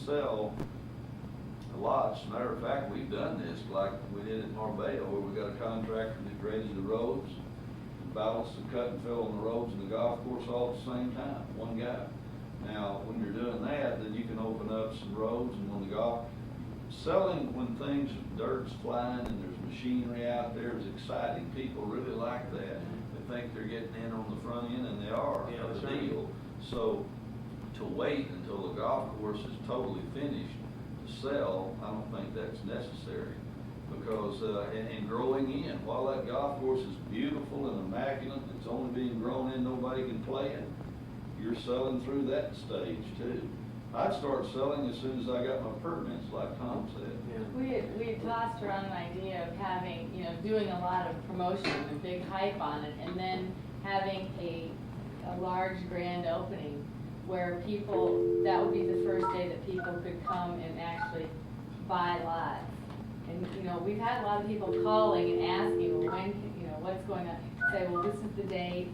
sell lots. As a matter of fact, we've done this, like we did at Marbella, where we got a contractor that grades the roads, balance the cut and fill on the roads and the golf course all at the same time, one guy. Now, when you're doing that, then you can open up some roads, and when the golf, selling when things, dirt's flying and there's machinery out there is exciting. People really like that. They think they're getting in on the front end, and they are, Yeah, of the that's right. deal. So, to wait until the golf course is totally finished to sell, I don't think that's necessary. Because, and growing in, while that golf course is beautiful and immaculate, it's only being grown in, nobody can play it, you're selling through that stage too. I'd start selling as soon as I got my permits, like Tom said. Yeah. We had tossed around an idea of having, doing a lot of promotion and big hype on it, and then having a large grand opening where people, that would be the first day that people could come and actually buy lots. And, we've had a lot of people calling and asking, well, when, what's going on? Say, well, this is the date,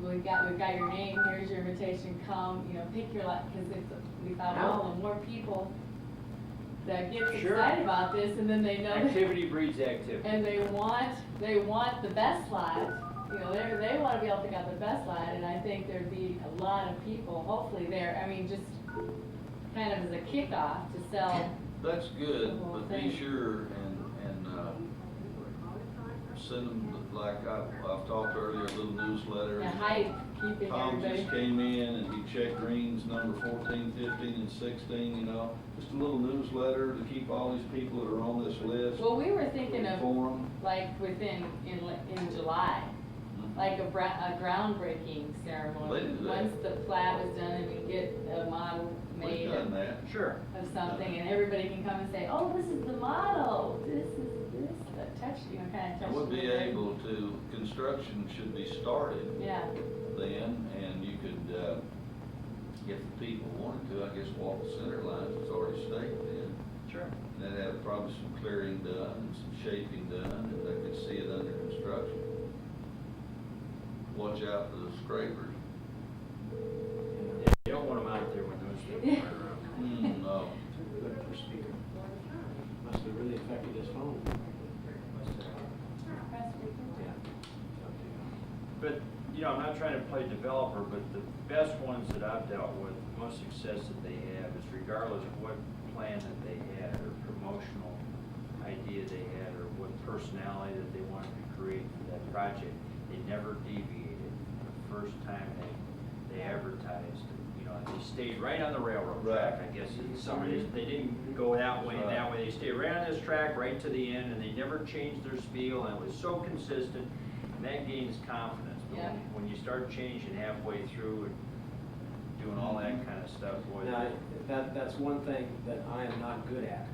we've got your name, here's your invitation, come, pick your lot, because we thought, well, the more people that get Sure. excited about this, and then they know, Activity breeds activity. and they want the best lot, they want to be able to get the best lot, and I think there'd be a lot of people, hopefully there, just kind of as a kickoff to sell. That's good, The whole but be thing. sure and send them, like I've talked earlier, a little newsletter. The hype, keeping Tom everybody. just came in and he checked greens number 14, 15, and 16, just a little newsletter to keep all these people that are on this list Well, we were thinking of, informed. like, in July, like a groundbreaking ceremony. They do that. Once the plat was done and we get a model We've made done of that. Sure. something, and everybody can come and say, oh, this is the model, this, touch, kind of touch. I would be the- able to, construction should be started Yeah, then, and you could, if the people wanted to, I guess, walk the center lines, it's already staked then. Sure. And they'd have probably some clearing done and some shaping done, and they could see it under construction. Watch out for the scrapers. Yeah, you don't want them out there when those people are around. No. Good for speaker. Must have really affected his phone. But, I'm not trying to play developer, but the best ones that I've dealt with, the most success that they have is regardless of what plan that they had or promotional idea they had or what personality that they wanted to create for that project, they never deviated. The first time they advertised, they stayed right on the railroad track, I guess. They didn't go that way and that way. They stayed right on this track, right to the end, and they never changed their spiel, and it was so consistent, and that gains confidence. But Yeah. when you start changing halfway through and doing all that kind of stuff, boy. Now, that's one thing that I am not good at,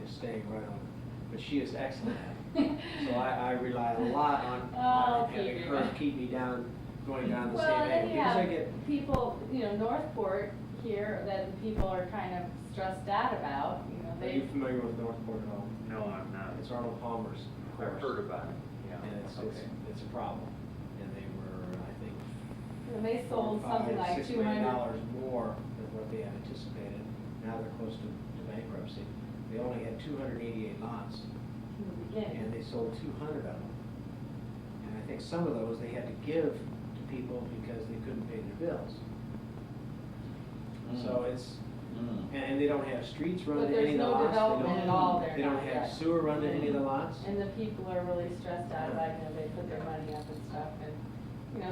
is staying right on. But she is excellent at it. So I rely a lot on having Peter. her keep me going down the well, same and then angle. you Because I have get, people, Northport here, that people are kind of stressed out about, are you familiar with Northport at all? No, I'm not. It's Arnold Palmer's course. I've heard about it, yeah. And it's a problem. And they were, I think, And they sold something like $6 million 200. more than what they had anticipated. Now they're close to bankruptcy. They only had 288 lots, In the beginning. and they sold 200 of them. And I think some of those they had to give to people because they couldn't pay their bills. So it's, and they don't have streets run But to there's any of the no lots. development They at don't- all there They don't now have yet. sewer run to any of the lots. And the people are really stressed out about, they put their money up and stuff, and,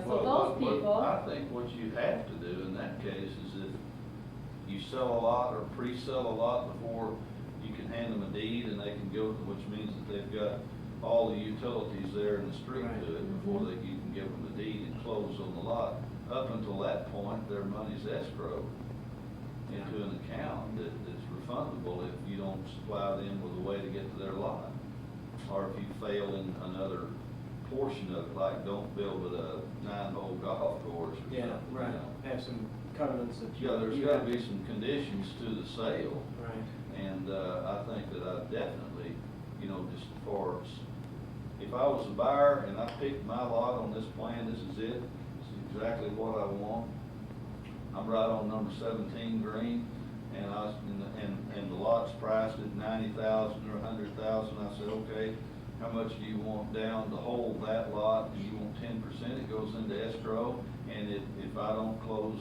so Well, those what people. I think what you have to do in that case is if you sell a lot or pre-sell a lot before you can hand them a deed and they can go, which means that they've got all the utilities there in the street Right. to it before you can give them the deed and close on the lot. Up until that point, their money's escrow into an account that's refundable if you don't supply them with a way to get to their lot. Or if you fail in another portion of it, like don't build with a 9-hole golf course or Yeah, something. right. Have some covenants that you. Yeah, there's you gotta have be some conditions to the sale, Right. and, I think that I definitely, just as far as, if I was a buyer and I picked my lot on this plan, this is it, this is exactly what I want. I'm right on number 17 green, and the lot's priced at 90,000 or 100,000, I said, okay, how much do you want down to hold that lot? And you want 10%, it goes into escrow, and if I don't close